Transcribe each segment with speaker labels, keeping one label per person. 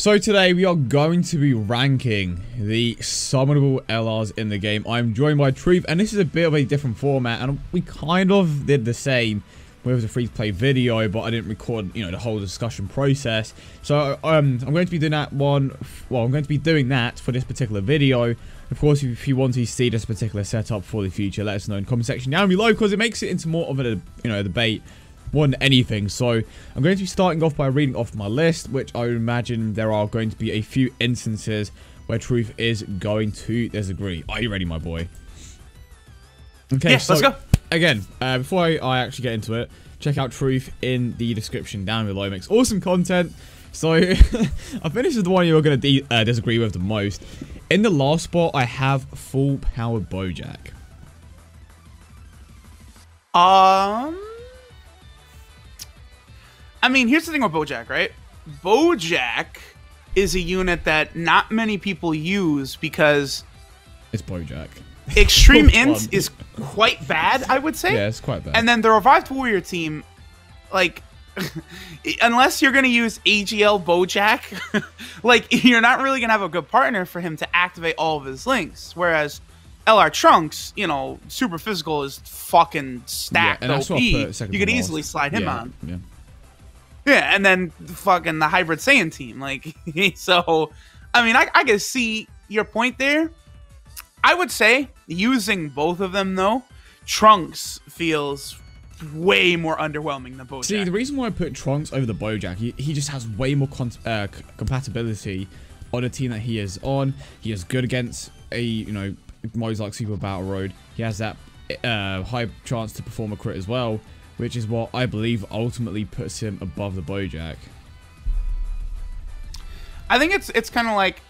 Speaker 1: So today we are going to be ranking the summonable LRs in the game. I'm joined by Truth, and this is a bit of a different format, and we kind of did the same with the free-to-play video, but I didn't record, you know, the whole discussion process. So I'm going to be doing that one. Well, I'm going to be doing that for this particular video. Of course, if you want to see this particular setup for the future, let us know in the comment section down below, because it makes it into more of a, debate more than anything. So I'm going to be starting off by reading off my list, which I would imagine there are going to be a few instances where Truth is going to disagree. Are you ready, my boy? Okay,
Speaker 2: yeah,
Speaker 1: so
Speaker 2: let's go.
Speaker 1: Again, before I actually get into it, check out Truth in the description down below. It makes awesome content. So I think this is the one you're going to disagree with the most. In the last spot, I have full power Bojack.
Speaker 2: I mean, here's the thing with Bojack, right? Bojack is a unit that not many people use because
Speaker 1: it's Bojack.
Speaker 2: Extreme Int is quite bad, I would say.
Speaker 1: Yeah, it's quite bad.
Speaker 2: And then the Revived Warrior team, like, unless you're going to use AGL Bojack, like, you're not really going to have a good partner for him to activate all of his links. Whereas LR Trunks, you know, super physical is fucking stacked OP. You could easily slide him on.
Speaker 1: Yeah.
Speaker 2: Yeah, and then fucking the Hybrid Saiyan team. Like, so, I mean, I can see your point there. I would say, using both of them, though, Trunks feels way more underwhelming than Bojack.
Speaker 1: See, the reason why I put Trunks over the Bojack, he just has way more compatibility on the team that he is on. He is good against modes like Super Battle Road. He has that high chance to perform a crit as well, which is what I believe ultimately puts him above the Bojack.
Speaker 2: I think it's kind of like,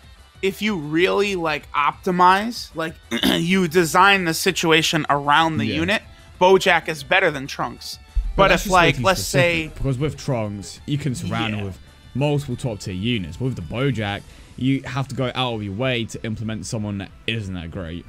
Speaker 2: if you really like optimize, like you design the situation around the unit, Bojack is better than Trunks. But if, like, let's say,
Speaker 1: because with Trunks you can surround him with multiple top tier units, but with the Bojack you have to go out of your way to implement someone that isn't that great.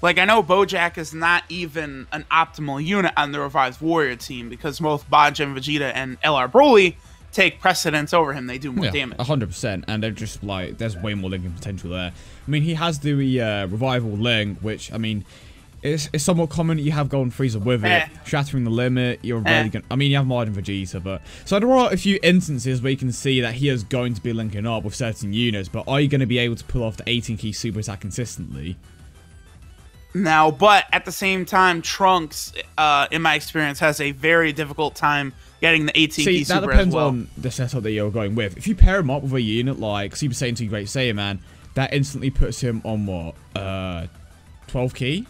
Speaker 2: Like, I know Bojack is not even an optimal unit on the Revived Warrior team because both Bajin Vegeta and LR Broly take precedence over him. They do more damage.
Speaker 1: 100%, and they're just like, there's way more linking potential there. I mean, he has the Revival Link, which, I mean, it's somewhat common. You have Golden Frieza with it, shattering the limit. You're really gonna, I mean, you have Bajin Vegeta, but so there are a few instances where you can see that he is going to be linking up with certain units, but are you going to be able to pull off the 18-key super attack consistently?
Speaker 2: Now, but at the same time, Trunks, in my experience, has a very difficult time getting the 18-key super as well.
Speaker 1: That depends on the setup that you're going with. If you pair him up with a unit like Super Saiyan 2 Great Saiyaman, that instantly puts him on what? 12-key?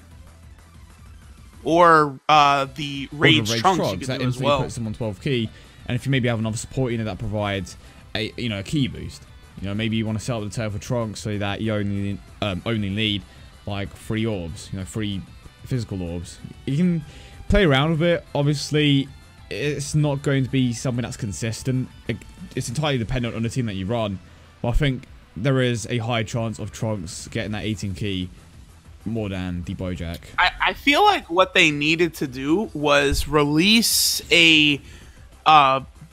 Speaker 2: Or the Rage Trunks you could
Speaker 1: that
Speaker 2: do as
Speaker 1: instantly
Speaker 2: well.
Speaker 1: Puts him on 12-key. And if you maybe have another support unit that provides a a key boost, maybe you want to set up the tail for Trunks so that you only need like 3 orbs, 3 physical orbs. You can play around with it. Obviously, it's not going to be something that's consistent. It's entirely dependent on the team that you run. But I think there is a high chance of Trunks getting that 18-key more than the Bojack.
Speaker 2: I feel like what they needed to do was release a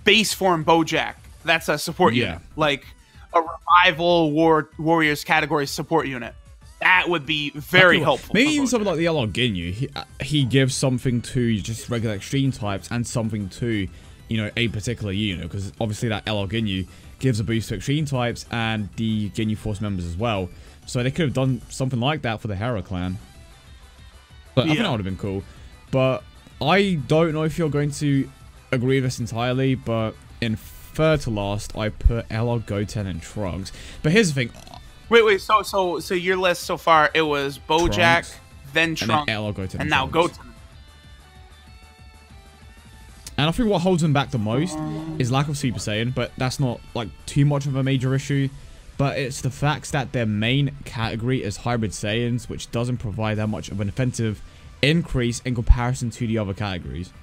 Speaker 2: base form Bojack that's a support unit. Like a Revival Warriors category support unit. That would be very helpful.
Speaker 1: Maybe even something like the LR Ginyu. He gives something to just regular extreme types and something to, a particular unit. Because obviously that LR Ginyu gives a boost to extreme types and the Ginyu Force members as well. So they could have done something like that for the Hera clan. But I think that would have been cool. But I don't know if you're going to agree with this entirely. But in third to last, I put LR Goten and Trunks. But here's the thing.
Speaker 2: Wait. So your list so far, it was Bojack, then Trunks, and now Goten.
Speaker 1: And I think what holds him back the most is lack of Super Saiyan, but that's not like too much of a major issue. But it's the fact that their main category is Hybrid Saiyans, which doesn't provide that much of an offensive increase in comparison to the other categories.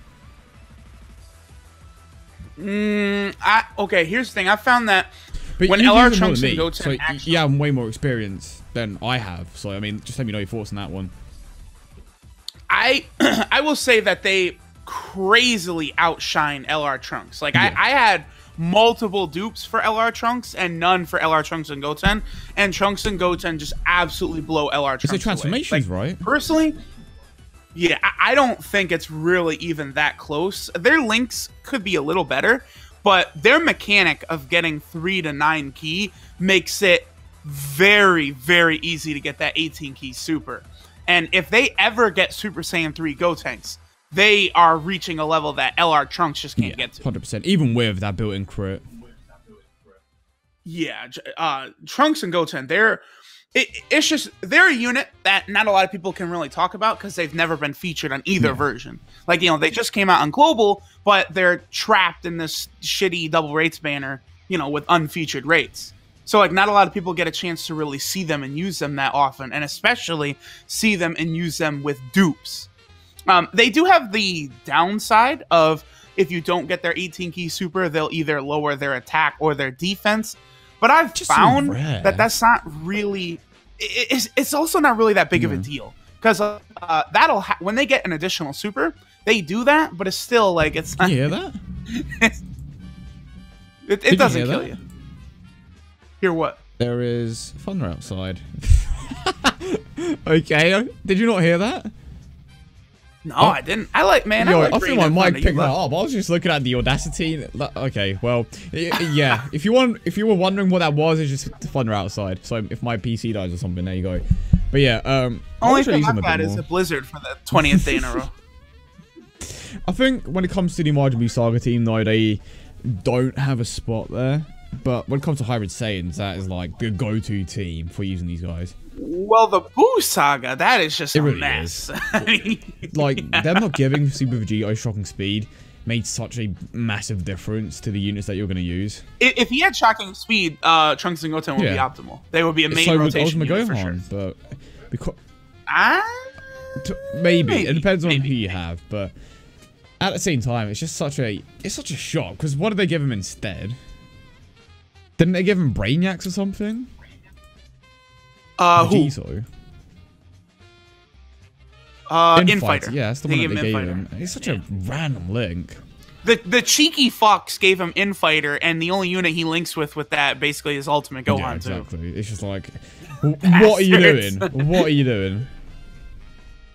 Speaker 2: Okay, here's the thing. I found that
Speaker 1: but
Speaker 2: when LR Trunks and Goten,
Speaker 1: so you have way more experience than I have. So I mean, just let me know your thoughts on that one.
Speaker 2: I will say that they crazily outshine LR Trunks. Like I had multiple dupes for LR Trunks and none for LR Trunks and Goten. And Trunks and Goten just absolutely blow LR Trunks
Speaker 1: It's the transformations,
Speaker 2: away. Like,
Speaker 1: right?
Speaker 2: Personally, yeah, I don't think it's really even that close. Their links could be a little better, but their mechanic of getting 3 to 9 key makes it very, very easy to get that 18 key super. And if they ever get Super Saiyan 3 Gotenks, they are reaching a level that LR Trunks just can't get to.
Speaker 1: 100%, even with that built-in crit.
Speaker 2: Yeah, Trunks and Goten, it's just, they're a unit that not a lot of people can really talk about because they've never been featured on either version. Like, you know, they just came out on Global, but they're trapped in this shitty double rates banner, you know, with unfeatured rates. So, like, not a lot of people get a chance to really see them and use them that often, and especially see them and use them with dupes. They do have the downside of if you don't get their 18 key super, they'll either lower their attack or their defense. But I've found that that's not really... It's also not really that big of a deal. Because when they get an additional super, they do that, but it's still like... it's not.
Speaker 1: You hear that?
Speaker 2: It doesn't kill you. Hear what?
Speaker 1: There is thunder outside. Okay, did you not hear that?
Speaker 2: No, I didn't. I
Speaker 1: think my mic picked that up. I was just looking at the Audacity. Okay, well, yeah. If you were wondering what that was, it's just thunder outside. So if my PC dies or something, there you go. But yeah,
Speaker 2: only thing I've had is a blizzard for the 20th day in a row.
Speaker 1: I think when it comes to the Majin Buu Saga team, though, they don't have a spot there. But when it comes to Hybrid Saiyans, that is like the go-to team for using these guys.
Speaker 2: Well, the Buu Saga, that is just a
Speaker 1: really
Speaker 2: mess.
Speaker 1: Like, them not giving Super Vegeta shocking speed made such a massive difference to the units that you're going to use.
Speaker 2: If he had shocking speed, Trunks and Goten would be optimal. They would be a main rotation unit for sure.
Speaker 1: But because maybe it depends on who you have, but at the same time, it's just such a shock. Because what did they give him instead? Didn't they give him Brainiacs or something?
Speaker 2: Who?
Speaker 1: Vegito.
Speaker 2: Infighter.
Speaker 1: Yeah, that's the one that they gave him. It's such a random link.
Speaker 2: The cheeky fox gave him Infighter, and the only unit he links with that basically is Ultimate Gohan.
Speaker 1: Yeah, exactly. Too. It's just like, what are you doing? What are you doing?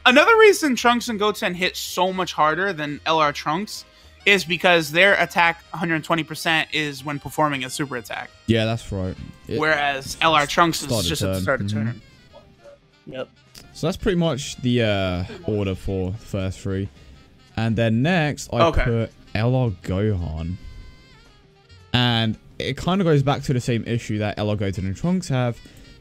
Speaker 2: Another reason Trunks and Goten hit so much harder than LR Trunks is because their attack 120% is when performing a super attack.
Speaker 1: Yeah, that's right.
Speaker 2: Whereas LR Trunks is just at the start of turn. Yep.
Speaker 1: So that's pretty much the order for the first three. And then next, I put LR Gohan. And it kind of goes back to the same issue that LR Goten and Trunks have,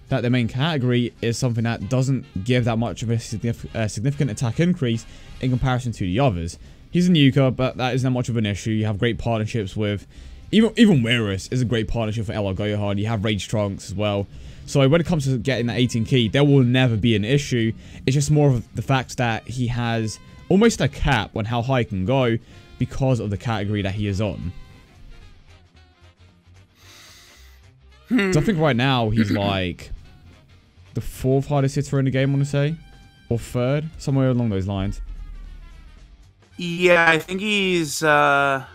Speaker 1: that the main category is something that doesn't give that much of a significant attack increase in comparison to the others. He's a nuker, but that isn't much of an issue. You have great partnerships with... Even Wirus is a great partnership for LR Gohan. You have Rage Trunks as well. So when it comes to getting that 18 key, there will never be an issue. It's just more of the fact that he has almost a cap on how high he can go because of the category that he is on. So I think right now he's like the 4th hardest hitter in the game, I want to say. Or 3rd, somewhere along those lines.
Speaker 2: Yeah, I think he's something.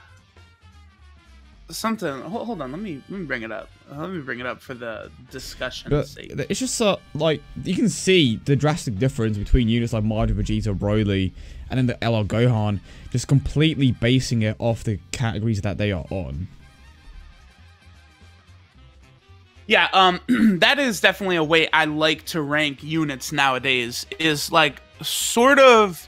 Speaker 2: Hold on, let me bring it up. Let me bring it up for the discussion's sake.
Speaker 1: It's just like you can see the drastic difference between units like Majin Vegeta, Broly, and then the LR Gohan, just completely basing it off the categories that they are on.
Speaker 2: Yeah, that is definitely a way I like to rank units nowadays. Is like sort of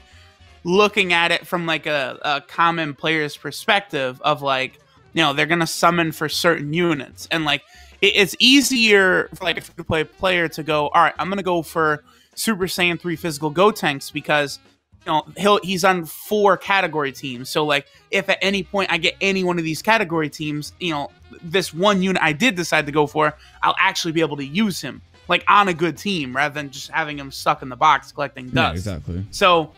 Speaker 2: looking at it from like a common player's perspective of like, you know, they're gonna summon for certain units, and like it's easier for like a free-to-play player to go, all right, I'm gonna go for Super Saiyan 3 physical Gotenks because, you know, he's on 4 category teams. So like if at any point I get any one of these category teams, you know, this one unit I did decide to go for, I'll actually be able to use him like on a good team rather than just having him stuck in the box collecting dust.
Speaker 1: Yeah, exactly.
Speaker 2: So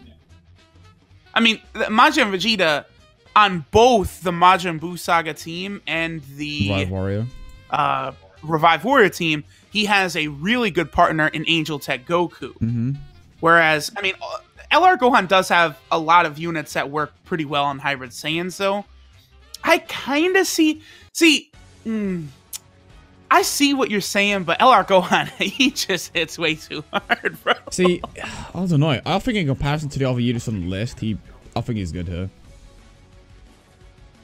Speaker 2: I mean, Majin Vegeta on both the Majin Buu Saga team and the Revive Warrior team, he has a really good partner in Angel Tech Goku. Whereas, I mean, LR Gohan does have a lot of units that work pretty well on Hybrid Saiyans, though. I kind of see. I see what you're saying, but LR Gohan, he just hits way too hard, bro.
Speaker 1: See, I don't know. I think in comparison to the other units on the list, I think he's good here.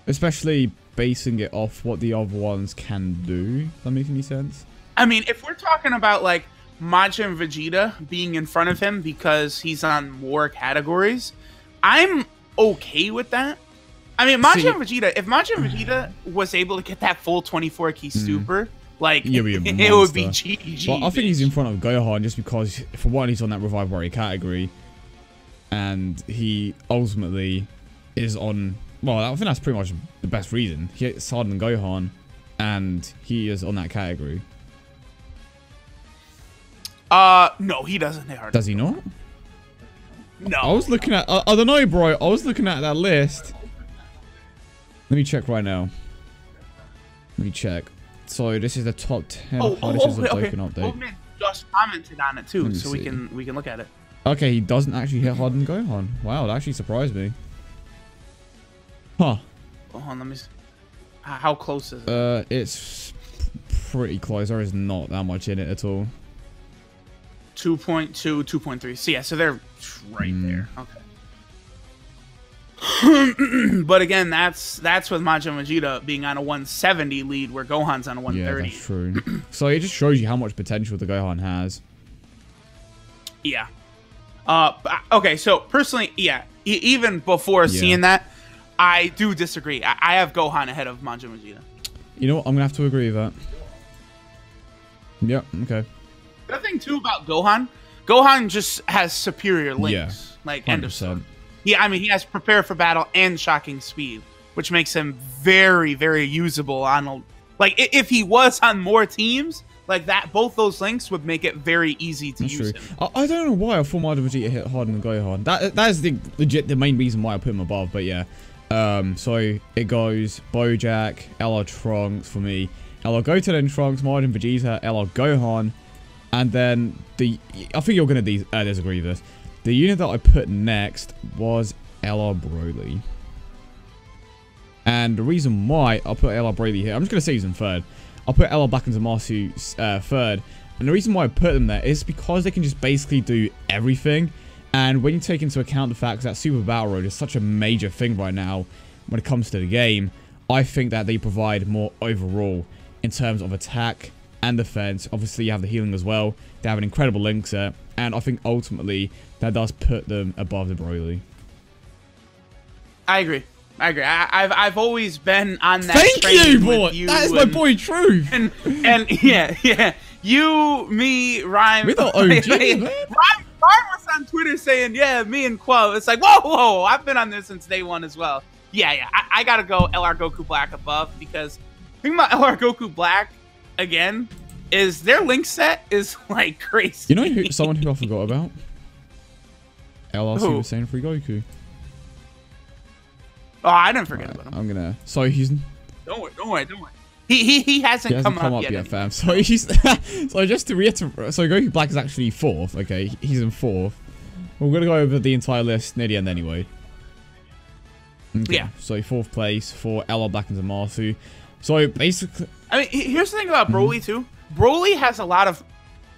Speaker 1: Especially basing it off what the other ones can do. Does that make any sense?
Speaker 2: I mean, if we're talking about like Majin Vegeta being in front of him because he's on more categories, I'm okay with that. I mean, Majin Vegeta, if Majin Vegeta was able to get that full 24 key super, like, it would be GG.
Speaker 1: Well, I think he's in front of Gohan just because, for one, he's on that Revive Warrior category. And he ultimately is on... Well, I think that's pretty much the best reason. He hits harder than Gohan, and he is on that category.
Speaker 2: No, he doesn't hit harder.
Speaker 1: Does he not?
Speaker 2: No.
Speaker 1: I was looking at... I don't know, bro. I was looking at that list. Let me check right now. Let me check. So this is the top 10 hardest of Dokkan update.
Speaker 2: Old man just commented on it too, so we can look at it.
Speaker 1: Okay, he doesn't actually hit harder than Gohan. Wow, that actually surprised me. Huh.
Speaker 2: Hold on, let me see. How close is it?
Speaker 1: It's pretty close. There is not that much in it at all.
Speaker 2: 2.2, 2.3. So yeah, so they're right there. Okay. But again, that's with Majin Vegeta being on a 170 lead, where Gohan's on a 130.
Speaker 1: Yeah, that's true. So it just shows you how much potential the Gohan has.
Speaker 2: Yeah. Okay, so personally, yeah, even before seeing that, I do disagree. I have Gohan ahead of Majin Vegeta.
Speaker 1: You know what? I'm gonna have to agree with that. Yep. Okay.
Speaker 2: The thing too about Gohan just has superior links.
Speaker 1: Yeah.
Speaker 2: Like
Speaker 1: 100%.
Speaker 2: End of story. Yeah, I mean, he has Prepare for Battle and Shocking Speed, which makes him very, very usable on like if he was on more teams like that. Both those links would make it very easy to use him.
Speaker 1: I don't know why I thought Majin Vegeta hit harder than Gohan. That is the main reason why I put him above. But yeah, so it goes Bojack, LR Trunks for me, LR Goten and Trunks, Majin Vegeta, LR Gohan, and then I think you're gonna disagree with this. The unit that I put next was LR Broly. And the reason why I put LR Broly here, I'm just going to say he's in third. I'll put LR Black and Zamasu third. And the reason why I put them there is because they can just basically do everything. And when you take into account the fact that Super Battle Road is such a major thing right now when it comes to the game, I think that they provide more overall in terms of attack and defense. Obviously, you have the healing as well. They have an incredible link set. And I think ultimately that does put them above the Broly.
Speaker 2: I agree. I've always been on that.
Speaker 1: Thank
Speaker 2: train
Speaker 1: you, boy.
Speaker 2: With you
Speaker 1: that is my boy Truth.
Speaker 2: And yeah. You, me, Rhyme.
Speaker 1: We're the OGs, man.
Speaker 2: Rhyme was on Twitter saying, yeah, me and Quo. It's like, whoa. I've been on this since day one as well. Yeah. I gotta go LR Goku Black above, because the thing about LR Goku Black again is their link set is like crazy.
Speaker 1: You know someone who I forgot about? LR Super Saiyan 3 Goku.
Speaker 2: Oh, I didn't forget about him.
Speaker 1: I'm gonna. So he's.
Speaker 2: Don't worry. He hasn't come up yet,
Speaker 1: fam. So he's. So just to reiterate, so Goku Black is actually fourth. Okay, he's in fourth. We're gonna go over the entire list near the end anyway. Okay,
Speaker 2: yeah.
Speaker 1: So fourth place for LR Black and Zamasu. So basically,
Speaker 2: I mean, here's the thing about Broly too. Broly has a lot of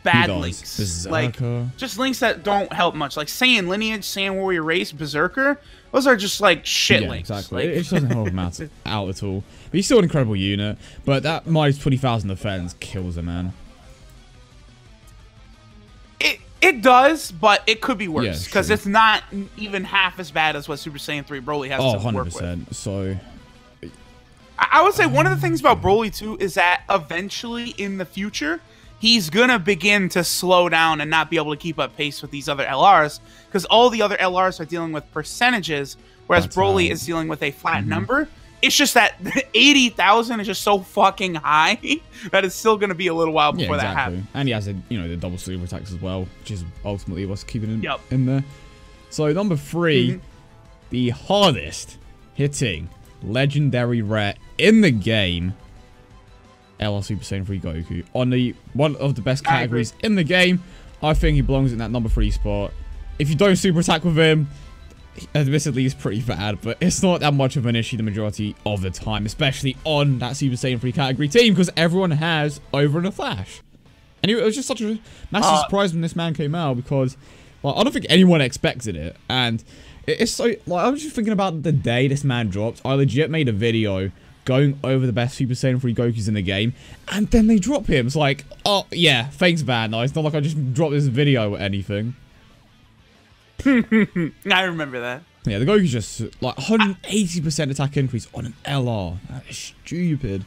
Speaker 2: bad links,
Speaker 1: Berserker.
Speaker 2: like just links that don't help much, like Saiyan Lineage, Saiyan Warrior Race, Berserker. Those are just like shit links.
Speaker 1: Exactly.
Speaker 2: Like,
Speaker 1: it doesn't help him out at all. But he's still an incredible unit. But that minus 20,000 defense kills him, man.
Speaker 2: It does, but it could be worse, because
Speaker 1: true.
Speaker 2: it's not even half as bad as what Super Saiyan 3 Broly has to work with.
Speaker 1: 100%. So
Speaker 2: I would say one of the things about Broly too is that eventually in the future, he's gonna begin to slow down and not be able to keep up pace with these other LRs, because all the other LRs are dealing with percentages, whereas Broly is dealing with a flat number. It's just that 80,000 is just so fucking high that it's still gonna be a little while before that happens.
Speaker 1: And he has the double super attacks as well, which is ultimately what's keeping him in there. So number 3, the hardest hitting legendary rare in the game, LR Super Saiyan 3 Goku. On one of the best categories in the game, I think he belongs in that number 3 spot. If you don't super attack with him, admittedly is pretty bad, but it's not that much of an issue the majority of the time, especially on that Super Saiyan 3 category team, because everyone has Over in a Flash. And it was just such a massive surprise when this man came out, because like, I don't think anyone expected it. And it's so, like, I was just thinking about the day this man dropped. I legit made a video going over the best Super Saiyan 3 Gokus in the game, and then they drop him. It's like, oh yeah, thanks man. No, it's not like I just dropped this video or anything.
Speaker 2: I remember that.
Speaker 1: Yeah, the Goku's just like 180% attack increase on an LR. That is stupid.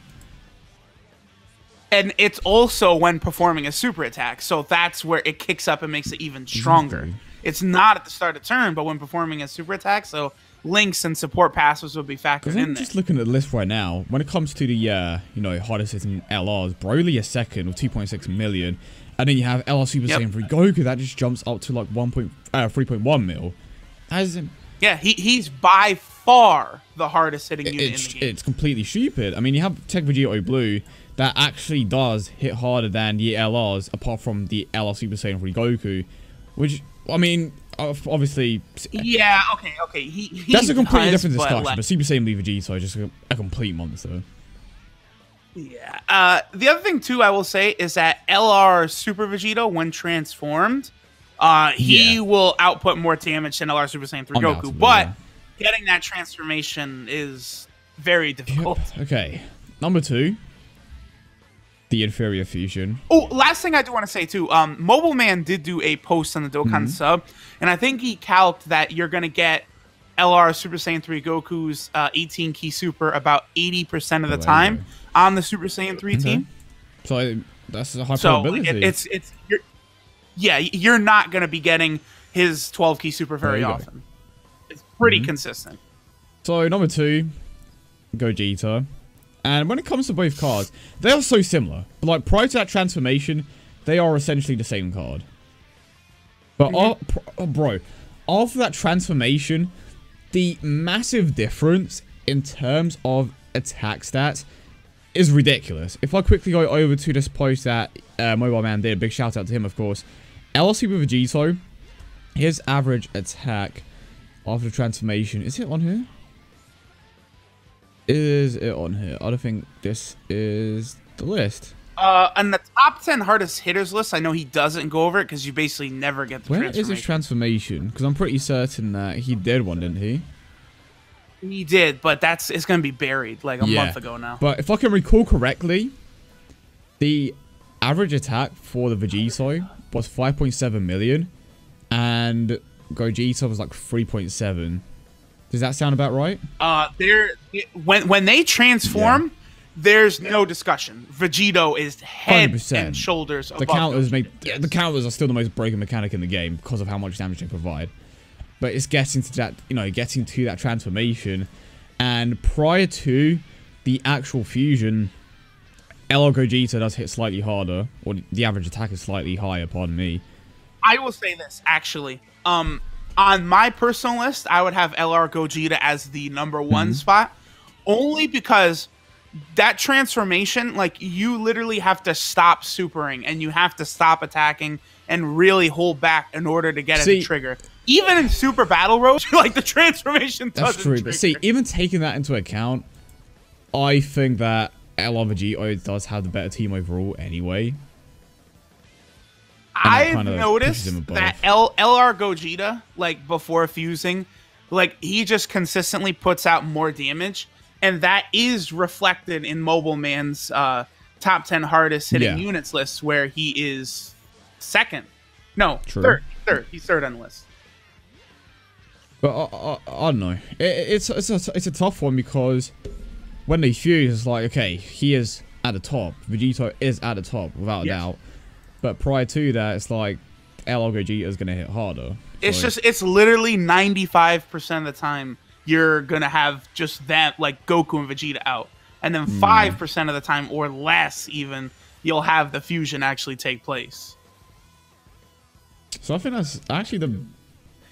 Speaker 2: And it's also when performing a super attack, so that's where it kicks up and makes it even stronger.
Speaker 1: Exactly.
Speaker 2: It's not at the start of turn, but when performing a super attack, so links and support passives will be factored in
Speaker 1: I'm
Speaker 2: there.
Speaker 1: just looking at the list right now. When it comes to the, you know, hardest hitting LRs, Broly is second with 2.6 million. And then you have LR Super Saiyan 3 Goku, that just jumps up to like 3.1 mil. As in,
Speaker 2: yeah, he's by far the hardest hitting unit in the game.
Speaker 1: It's completely stupid. I mean, you have Tech Vegito Blue that actually does hit harder than the LRs, apart from the LR Super Saiyan 3 Goku, which, I mean, obviously...
Speaker 2: Yeah, okay.
Speaker 1: That's a completely different discussion,
Speaker 2: like,
Speaker 1: but Super Saiyan Blue Vegito is just a complete monster.
Speaker 2: Yeah. The other thing, too, I will say, is that LR Super Vegito, when transformed, he will output more damage than LR Super Saiyan 3 Goku, but getting that transformation is very difficult.
Speaker 1: Yep. Okay. Number 2. The inferior fusion.
Speaker 2: Oh, last thing I do want to say, too. Mobile Man did do a post on the Dokkan sub, and I think he calced that you're going to get LR Super Saiyan 3 Goku's 18 key super about 80% of the time on the Super Saiyan 3 team.
Speaker 1: So that's a high probability.
Speaker 2: You're not going to be getting his 12 key super very often. It's pretty consistent.
Speaker 1: So number 2, Gogeta. And when it comes to both cards, they are so similar. But like prior to that transformation, they are essentially the same card. But bro, after that transformation, the massive difference in terms of attack stats is ridiculous. If I quickly go over to this post that Mobile Man did, big shout out to him, of course. LR Super Vegito, his average attack after transformation, is it on here? Is it on here? I don't think this is the list.
Speaker 2: On the top 10 hardest hitters list, I know he doesn't go over it because you basically never get the transformation.
Speaker 1: Where is his transformation? Because I'm pretty certain that he did one, didn't he?
Speaker 2: He did, but it's going to be buried like a month ago now.
Speaker 1: But if I can recall correctly, the average attack for the Vegito was 5.7 million, and Gogeta was like 3.7. Does that sound about right?
Speaker 2: When they transform, there's no discussion. Vegito is head 100%. And shoulders above.
Speaker 1: The counters are still the most broken mechanic in the game because of how much damage they provide. But it's getting to that, getting to that transformation, and prior to the actual fusion, LR Gogeta does hit slightly harder, or the average attack is slightly higher. Pardon me.
Speaker 2: I will say this actually. On my personal list, I would have LR Gogeta as the number 1 spot, only because that transformation, like, you literally have to stop supering and you have to stop attacking and really hold back in order to get it to trigger. Even in Super Battle Road, like, the transformation doesn't
Speaker 1: That's true,
Speaker 2: trigger.
Speaker 1: But see, even taking that into account, I think that LR Vegito does have the better team overall anyway.
Speaker 2: I've noticed that LR Gogeta, like, before fusing, like, he just consistently puts out more damage, and that is reflected in Mobile Man's top 10 hardest hitting units list, where he is second. No, third. He's third on the list.
Speaker 1: But I don't know. It's a tough one, because when they fuse, it's like, okay, he is at the top. Vegito is at the top, without a doubt. But prior to that, it's like LR Gogeta is going to hit harder.
Speaker 2: It's literally 95% of the time you're going to have just that, like, Goku and Vegeta out. And then 5% of the time, or less even, you'll have the fusion actually take place.
Speaker 1: So I think that's actually the...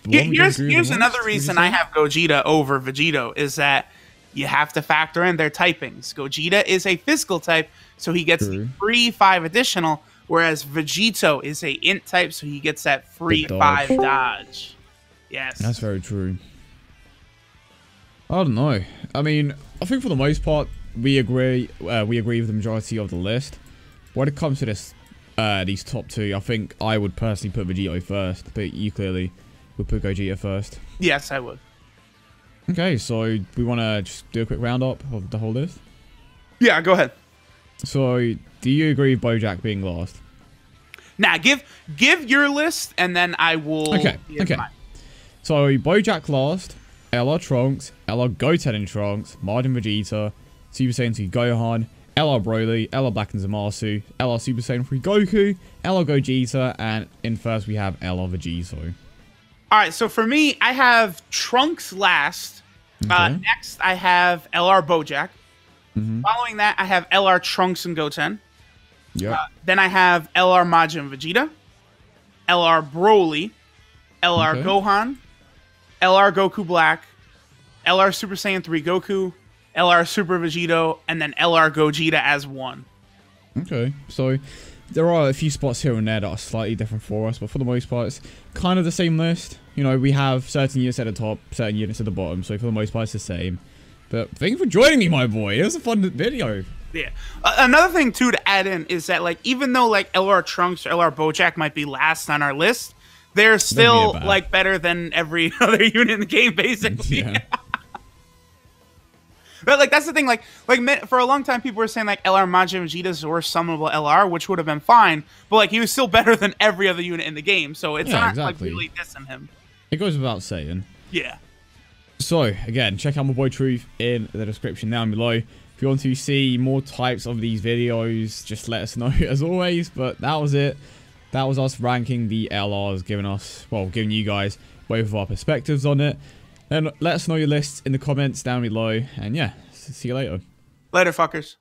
Speaker 2: Here's another reason I have Gogeta over Vegito, is that you have to factor in their typings. Gogeta is a physical type, so he gets the free 5 additional, whereas Vegito is a int type, so he gets that free 5 dodge. Yes.
Speaker 1: That's very true. I don't know. I mean, I think for the most part, we agree with the majority of the list. When it comes to this, these top two, I think I would personally put Vegito first, but you clearly would put Gogeta first.
Speaker 2: Yes, I would.
Speaker 1: Okay, so we want to just do a quick roundup of the whole list.
Speaker 2: Yeah, go ahead.
Speaker 1: So, do you agree with Bojack being last?
Speaker 2: Nah, give your list, and then I will.
Speaker 1: Okay.
Speaker 2: Mine.
Speaker 1: So, Bojack last, LR Trunks, LR Goten in Trunks, Majin Vegeta, Super Saiyan 2 Gohan, LR Broly, LR Black and Zamasu, LR Super Saiyan 3 Goku, LR Gogeta, and in first we have LR Vegito.
Speaker 2: Alright, so for me, I have Trunks last.
Speaker 1: Okay.
Speaker 2: Next, I have LR Bojack.
Speaker 1: Mm-hmm.
Speaker 2: Following that, I have LR Trunks and Goten.
Speaker 1: Yep.
Speaker 2: Then I have LR Majin Vegeta, LR Broly, LR Gohan, LR Goku Black, LR Super Saiyan 3 Goku, LR Super Vegito, and then LR Gogeta as one.
Speaker 1: Okay, so there are a few spots here and there that are slightly different for us, but for the most part, it's kind of the same list. You know, we have certain units at the top, certain units at the bottom, so for the most part, it's the same. But thank you for joining me, my boy. It was a fun video.
Speaker 2: Yeah. Another thing, too, to add in is that, like, even though, like, LR Trunks or LR Bojack might be last on our list, they're still, like, better than every other unit in the game, basically.
Speaker 1: Yeah.
Speaker 2: But, like, that's the thing. Like, for a long time, people were saying, like, LR Majin Vegeta's or summonable LR, which would have been fine. But, like, he was still better than every other unit in the game. So it's not, like, really dissing him.
Speaker 1: It goes without saying.
Speaker 2: Yeah.
Speaker 1: So, again, check out my boy Truth in the description down below. If you want to see more types of these videos, just let us know as always. But that was it. That was us ranking the LRs, giving you guys both of our perspectives on it. And let us know your lists in the comments down below. And yeah, see you later.
Speaker 2: Later, fuckers.